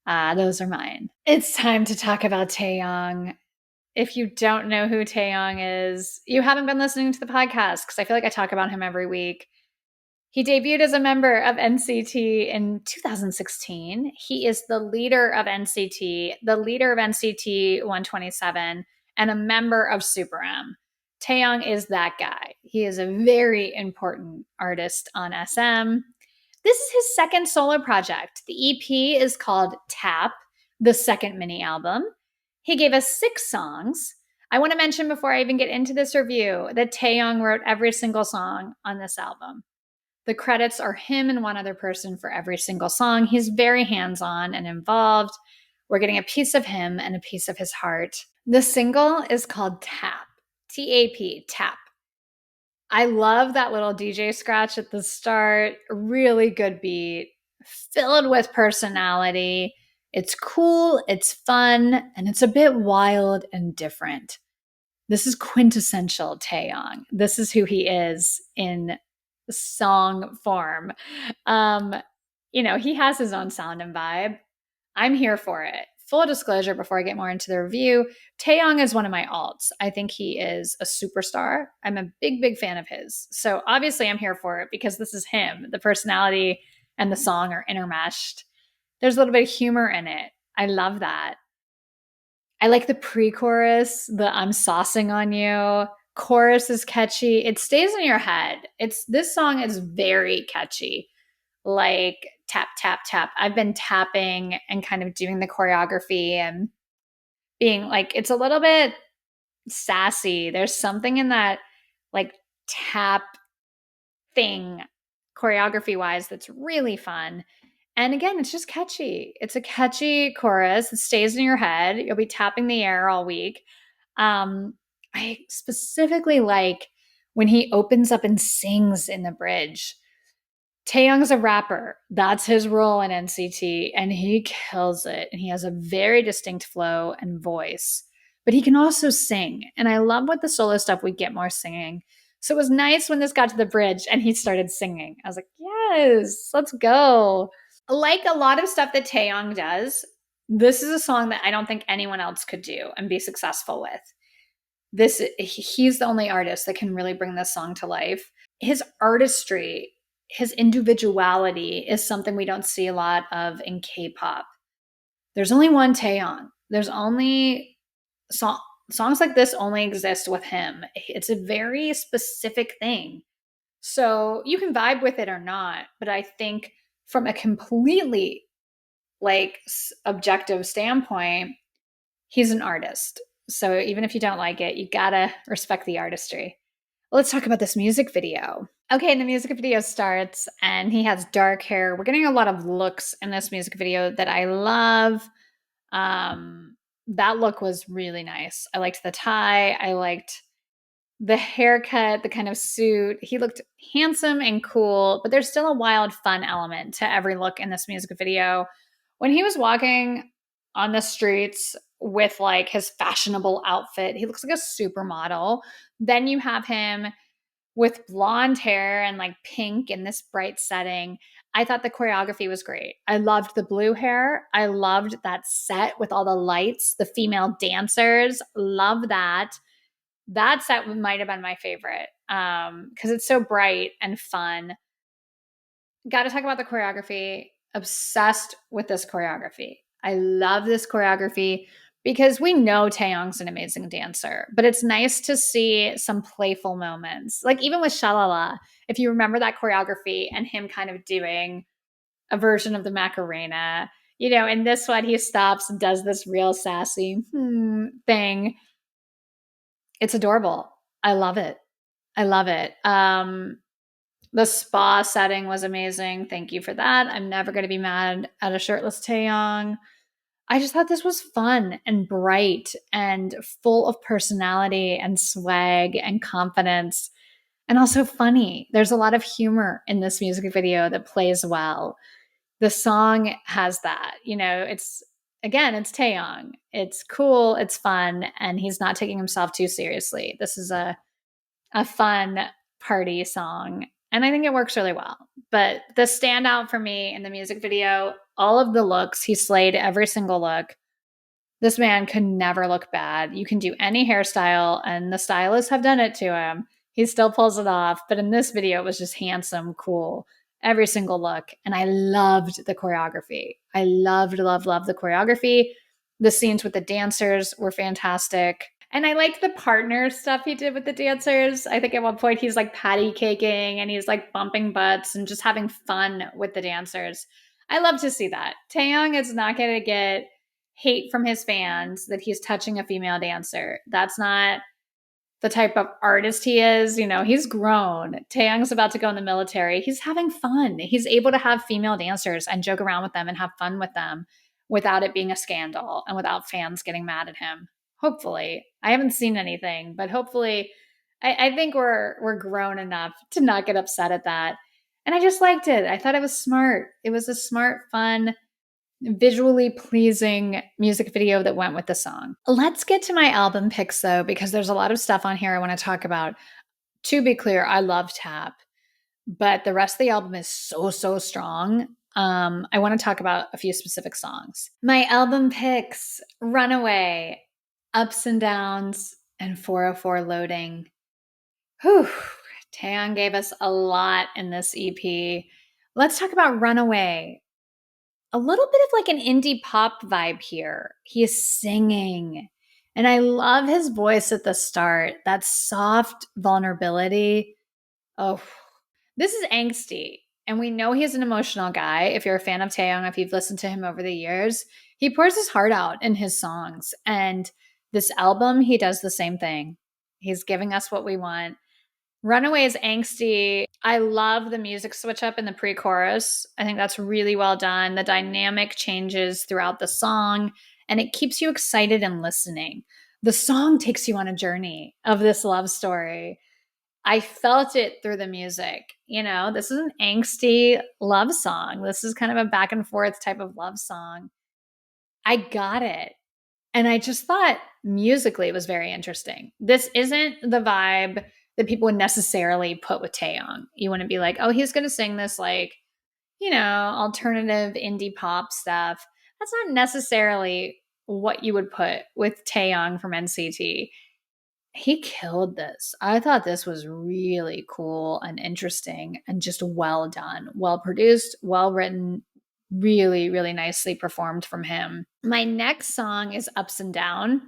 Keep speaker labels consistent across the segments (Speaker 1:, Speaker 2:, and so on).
Speaker 1: Those are mine. It's time to talk about Taeyong. If you don't know who Taeyong is, you haven't been listening to the podcast because I feel like I talk about him every week. He debuted as a member of NCT in 2016. He is the leader of NCT, the leader of NCT 127, and a member of Super M. Taeyong is that guy. He is a very important artist on SM. This is his second solo project. The EP is called Tap, the second mini album. He gave us 6 songs. I want to mention before I even get into this review that Taeyong wrote every single song on this album. The credits are him and one other person for every single song. He's very hands-on and involved. We're getting a piece of him and a piece of his heart. The single is called Tap, T-A-P, Tap. I love that little DJ scratch at the start. Really good beat, filled with personality. It's cool, it's fun, and it's a bit wild and different. This is quintessential Taeyong. This is who he is in song form. He has his own sound and vibe. I'm here for it. Full disclosure before I get more into the review, Taeyong is one of my alts. I think he is a superstar. I'm a big, big fan of his. So obviously I'm here for it because this is him. The personality and the song are intermeshed. There's a little bit of humor in it. I love that. I like the pre-chorus, the I'm saucing on you. Chorus is catchy. It stays in your head. This song is very catchy. Like tap, tap, tap. I've been tapping and kind of doing the choreography and being like, it's a little bit sassy. There's something in that like tap thing choreography wise that's really fun. And again, it's just catchy. It's a catchy chorus. It stays in your head. You'll be tapping the air all week. I specifically like when he opens up and sings in the bridge. Taeyong's a rapper. That's his role in NCT, and he kills it. And he has a very distinct flow and voice, but he can also sing. And I love with the solo stuff, we get more singing. So it was nice when this got to the bridge and he started singing. I was like, yes, let's go. Like a lot of stuff that Taeyong does, this is a song that I don't think anyone else could do and be successful with. He's the only artist that can really bring this song to life. His artistry, his individuality is something we don't see a lot of in K-pop. There's only one Taeyong. There's only songs like this only exist with him. It's a very specific thing. So you can vibe with it or not, but I think from a completely objective standpoint, he's an artist. So even if you don't like it, you gotta respect the artistry. Let's talk about this music video. Okay, and the music video starts and he has dark hair. We're getting a lot of looks in this music video that I love. That look was really nice. I liked the tie. I liked the haircut, the kind of suit. He looked handsome and cool, but there's still a wild, fun element to every look in this music video. When he was walking on the streets with like his fashionable outfit, he looks like a supermodel. Then you have him with blonde hair and like pink in this bright setting. I thought the choreography was great. I loved the blue hair. I loved that set with all the lights, the female dancers. Love that. That set might have been my favorite because it's so bright and fun. Got to talk about the choreography. Obsessed with this choreography. I love this choreography because we know Taeyong's an amazing dancer, but it's nice to see some playful moments. Like even with Shalala, if you remember that choreography and him kind of doing a version of the Macarena, in this one, he stops and does this real sassy thing. It's adorable. I love it. I love it. The spa setting was amazing. Thank you for that. I'm never going to be mad at a shirtless Taeyong. I just thought this was fun and bright and full of personality and swag and confidence and also funny. There's a lot of humor in this music video that plays well. The song has that. It's Taeyong. It's cool, it's fun, and he's not taking himself too seriously. This is a fun party song, and I think it works really well. But the standout for me in the music video all of the looks. He slayed every single look. This man could never look bad. You can do any hairstyle, and the stylists have done it to him. He still pulls it off. But in this video, it was just handsome, cool, every single look. And I loved the choreography. I loved the choreography. The scenes with the dancers were fantastic. And I liked the partner stuff he did with the dancers. I think at one point he's like patty caking and he's like bumping butts and just having fun with the dancers. I love to see that. Taeyong is not going to get hate from his fans that he's touching a female dancer. That's not the type of artist he is. You know, he's grown. Taeyong's about to go in the military. He's having fun. He's able to have female dancers and joke around with them and have fun with them without it being a scandal and without fans getting mad at him. Hopefully. I haven't seen anything, but hopefully I think we're grown enough to not get upset at that. And I just liked it. I thought it was smart. It was a smart, fun, visually pleasing music video that went with the song. Let's get to my album picks though, because there's a lot of stuff on here I want to talk about. To be clear, I love Tap, but the rest of the album is so strong. I want to talk about a few specific songs. My album picks: Runaway, Ups and Downs, and 404 Loading. Whew. Taeyong gave us a lot in this EP. Let's talk about Runaway. A little bit of like an indie pop vibe here. He is singing. And I love his voice at the start, that soft vulnerability. Oh, this is angsty. And we know he's an emotional guy. If you're a fan of Taeyong, if you've listened to him over the years, he pours his heart out in his songs. And this album, he does the same thing. He's giving us what we want. Runaway is angsty. I love the music switch up in the pre-chorus. I think that's really well done. The dynamic changes throughout the song, and it keeps you excited and listening. The song takes you on a journey of this love story. I felt it through the music. You know, this is an angsty love song. This is kind of a back and forth type of love song. I got it. And I just thought musically it was very interesting. This isn't the vibe that people would necessarily put with Taeyong. You wouldn't be like, oh, he's going to sing this like, you know, alternative indie pop stuff. That's not necessarily what you would put with Taeyong from NCT. He killed this. I thought this was really cool and interesting and just well done, well produced, well written, really, really nicely performed from him. My next song is Ups and Down.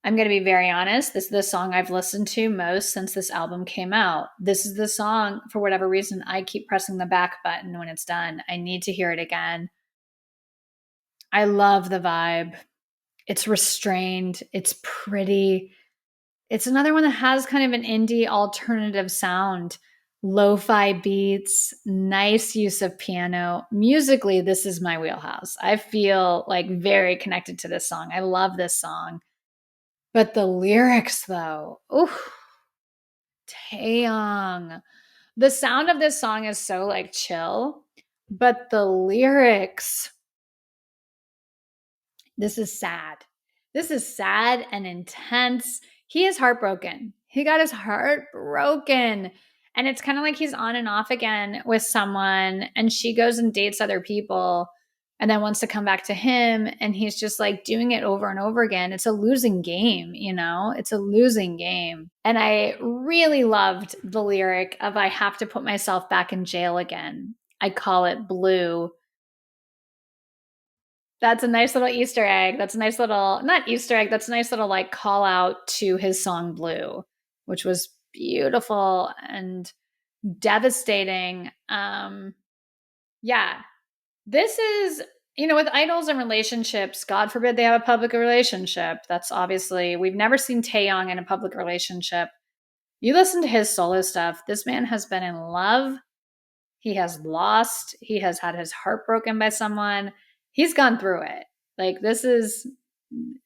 Speaker 1: I'm going to be very honest. This is the song I've listened to most since this album came out. This is the song, for whatever reason, I keep pressing the back button when it's done. I need to hear it again. I love the vibe. It's restrained. It's pretty. It's another one that has kind of an indie alternative sound. Lo-fi beats, nice use of piano. Musically, this is my wheelhouse. I feel like very connected to this song. I love this song. But the lyrics, though, ooh, Taeyong. The sound of this song is so like chill, but the lyrics, this is sad. This is sad and intense. He is heartbroken. He got his heart broken. And it's kind of like he's on and off again with someone, and she goes and dates other people and then wants to come back to him. And he's just like doing it over and over again. It's a losing game, you know? It's a losing game. And I really loved the lyric of I have to put myself back in jail again. I call it blue. That's a nice little Easter egg. That's a nice little, not Easter egg, that's a nice little like call out to his song Blue, which was beautiful and devastating. Yeah, this is, you know, with idols and relationships, God forbid they have a public relationship. That's obviously, we've never seen Taeyong in a public relationship. You listen to his solo stuff, this man has been in love. He has lost. He has had his heart broken by someone. He's gone through it. Like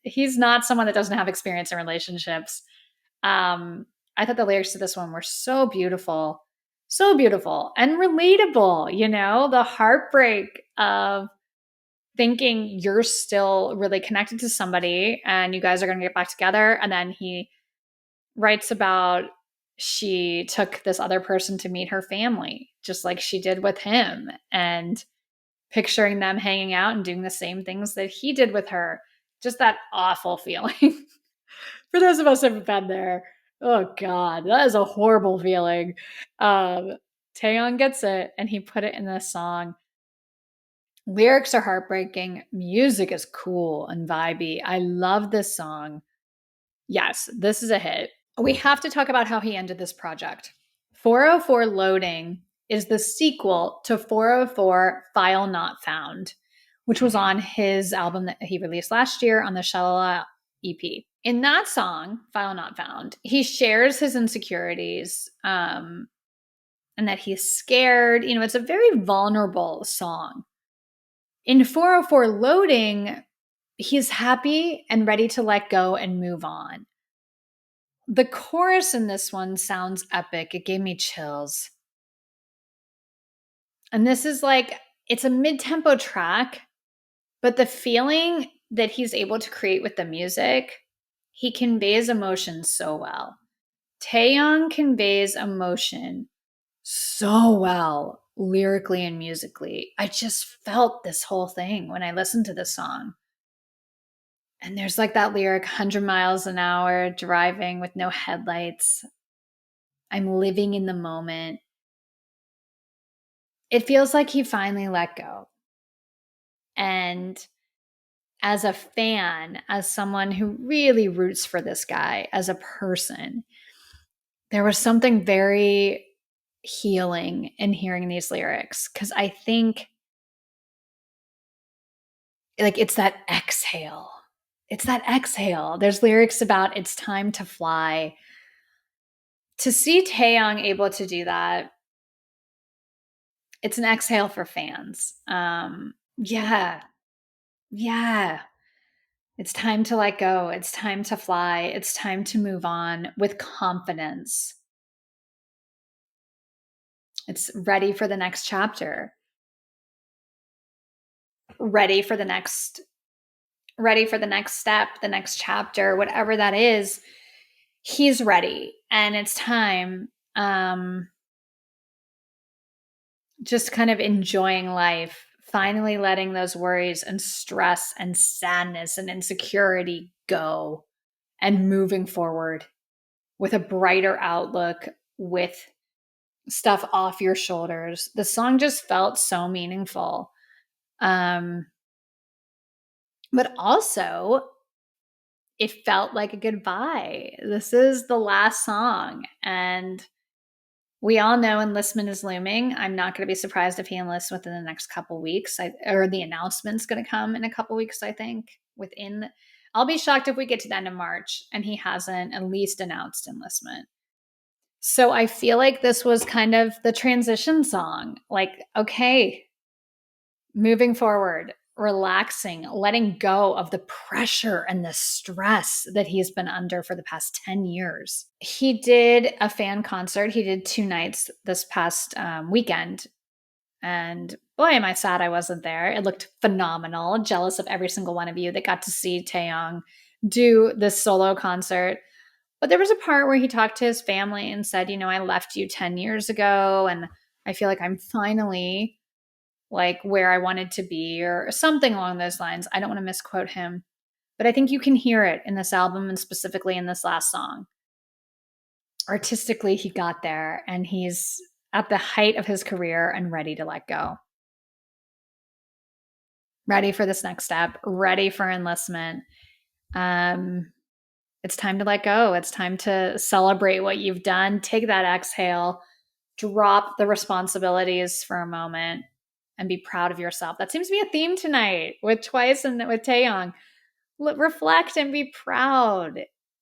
Speaker 1: he's not someone that doesn't have experience in relationships. I thought the lyrics to this one were so beautiful and relatable. You know, the heartbreak of thinking you're still really connected to somebody and you guys are going to get back together. And then he writes about she took this other person to meet her family, just like she did with him. And picturing them hanging out and doing the same things that he did with her. Just that awful feeling. For those of us who have been there, oh God, that is a horrible feeling. Taeyong gets it, and he put it in this song. Lyrics are heartbreaking. Music is cool and vibey. I love this song. Yes, this is a hit. We have to talk about how he ended this project. 404 Loading is the sequel to 404 File Not Found, which was on his album that he released last year on the Shalala EP. In that song, File Not Found, he shares his insecurities and that he's scared. You know, it's a very vulnerable song. In 404 Loading, he's happy and ready to let go and move on. The chorus in this one sounds epic. It gave me chills. And this is like, it's a mid-tempo track, but the feeling that he's able to create with the music, he conveys emotion so well. Taeyong conveys emotion so well, lyrically and musically. I just felt this whole thing when I listened to this song. And there's like that lyric, 100 miles an hour, driving with no headlights. I'm living in the moment. It feels like he finally let go. And as a fan, as someone who really roots for this guy as a person, there was something very healing in hearing these lyrics, because I think like it's that exhale. It's that exhale. There's lyrics about it's time to fly. To see Taeyong able to do that, it's an exhale for fans. Yeah. It's time to let go. It's time to fly. It's time to move on with confidence. It's ready for the next chapter. Ready for the next step, the next chapter, whatever that is. He's ready, and it's time. Just kind of enjoying life, finally letting those worries and stress and sadness and insecurity go and moving forward with a brighter outlook, with stuff off your shoulders. The song just felt so meaningful. But also, it felt like a goodbye. This is the last song. And we all know enlistment is looming. I'm not going to be surprised if he enlists within the next couple weeks, or the announcement's going to come in a couple weeks, I think. I'll be shocked if we get to the end of March and he hasn't at least announced enlistment. So I feel like this was kind of the transition song. Like, okay, moving forward, relaxing, letting go of the pressure and the stress that he's been under for the past 10 years. He did a fan concert. He did 2 nights this past weekend. And boy, am I sad I wasn't there. It looked phenomenal. Jealous of every single one of you that got to see Taeyong do this solo concert. But there was a part where he talked to his family and said, I left you 10 years ago, and I feel like I'm finally like where I wanted to be, or something along those lines. I don't want to misquote him, but I think you can hear it in this album, and specifically in this last song. Artistically, he got there, and he's at the height of his career and ready to let go. Ready for this next step, ready for enlistment. It's time to let go. It's time to celebrate what you've done. Take that exhale, drop the responsibilities for a moment, and be proud of yourself. That seems to be a theme tonight with Twice and with Taeyong. Reflect and be proud.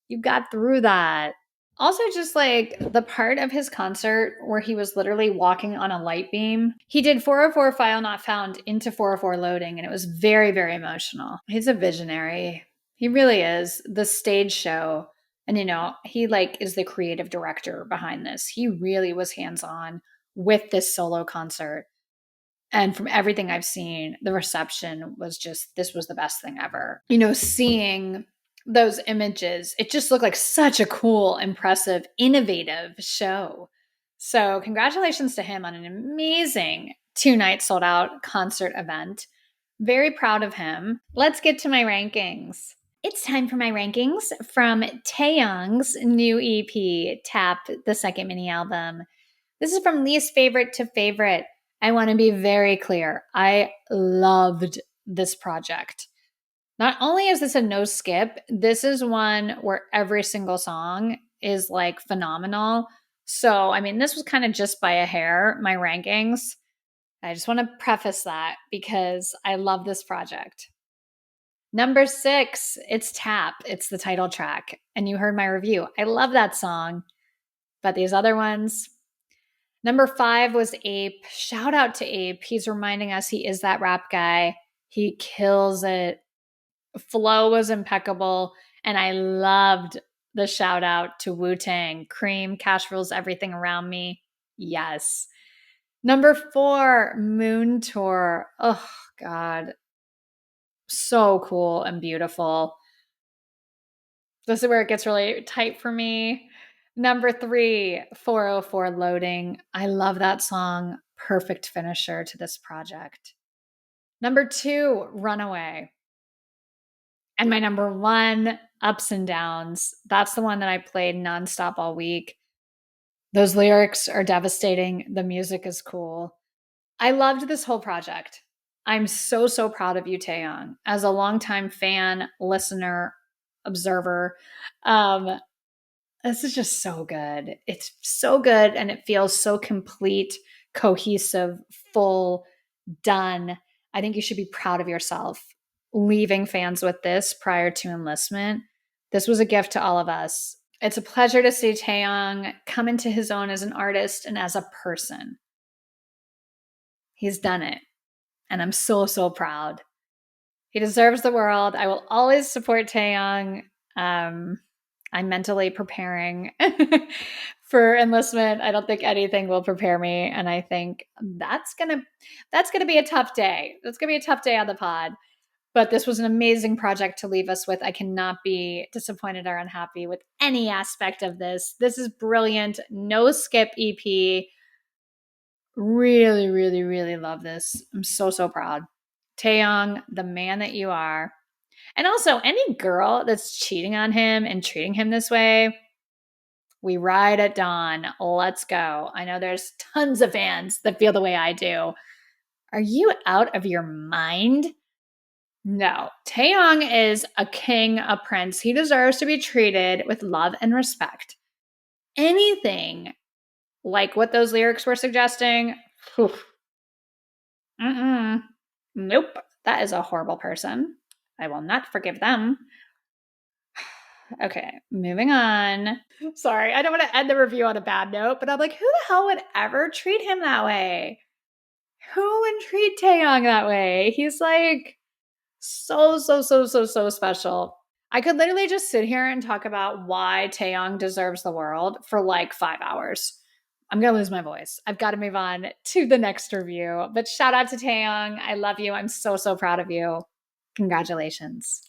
Speaker 1: You got through that. Also, just like the part of his concert where he was literally walking on a light beam. He did 404 File Not Found into 404 Loading, and it was very, very emotional. He's a visionary. He really is. The stage show, and he like is the creative director behind this. He really was hands-on with this solo concert. And from everything I've seen, the reception was just, this was the best thing ever. Seeing those images, it just looked like such a cool, impressive, innovative show. So congratulations to him on an amazing 2-night sold out concert event. Very proud of him. Let's get to my rankings. It's time for my rankings from Taeyong's new EP, Tap, the second mini album. This is from least favorite to favorite. I want to be very clear. I loved this project. Not only is this a no skip, this is one where every single song is like phenomenal. So, I mean, this was kind of just by a hair, my rankings. I just want to preface that because I love this project. Number 6, it's Tap. It's the title track. And you heard my review. I love that song. But these other ones. Number 5 was Ape. Shout out to Ape. He's reminding us he is that rap guy. He kills it. Flow was impeccable. And I loved the shout out to Wu-Tang. Cream, cash rules everything around me. Yes. Number 4, Moon Tour. Oh, God. So cool and beautiful. This is where it gets really tight for me. Number 3, 404 Loading. I love that song. Perfect finisher to this project. Number 2, Runaway. And my number 1, Ups and Downs. That's the one that I played nonstop all week. Those lyrics are devastating. The music is cool. I loved this whole project. I'm so, so proud of you, Taeyong. As a longtime fan, listener, observer, this is just so good. It's so good and it feels so complete, cohesive, full, done. I think you should be proud of yourself leaving fans with this prior to enlistment. This was a gift to all of us. It's a pleasure to see Taeyong come into his own as an artist and as a person. He's done it. And I'm so, so proud. He deserves the world. I will always support Taeyong. I'm mentally preparing for enlistment. I don't think anything will prepare me. And I think that's gonna be a tough day. That's gonna be a tough day on the pod. But this was an amazing project to leave us with. I cannot be disappointed or unhappy with any aspect of this. This is brilliant. No skip EP. Really, really, really love this. I'm so, so proud. Taeyong, the man that you are. And also, any girl that's cheating on him and treating him this way, we ride at dawn. Let's go. I know there's tons of fans that feel the way I do. Are you out of your mind? No. Taeyong is a king, a prince. He deserves to be treated with love and respect. Anything like what those lyrics were suggesting, nope. That is a horrible person. I will not forgive them. Okay, moving on. Sorry, I don't want to end the review on a bad note, but I'm like, who the hell would ever treat him that way? Who would treat Taeyong that way? He's like so, so, so, so, so special. I could literally just sit here and talk about why Taeyong deserves the world for like 5 hours. I'm going to lose my voice. I've got to move on to the next review. But shout out to Taeyong. I love you. I'm so, so proud of you. Congratulations.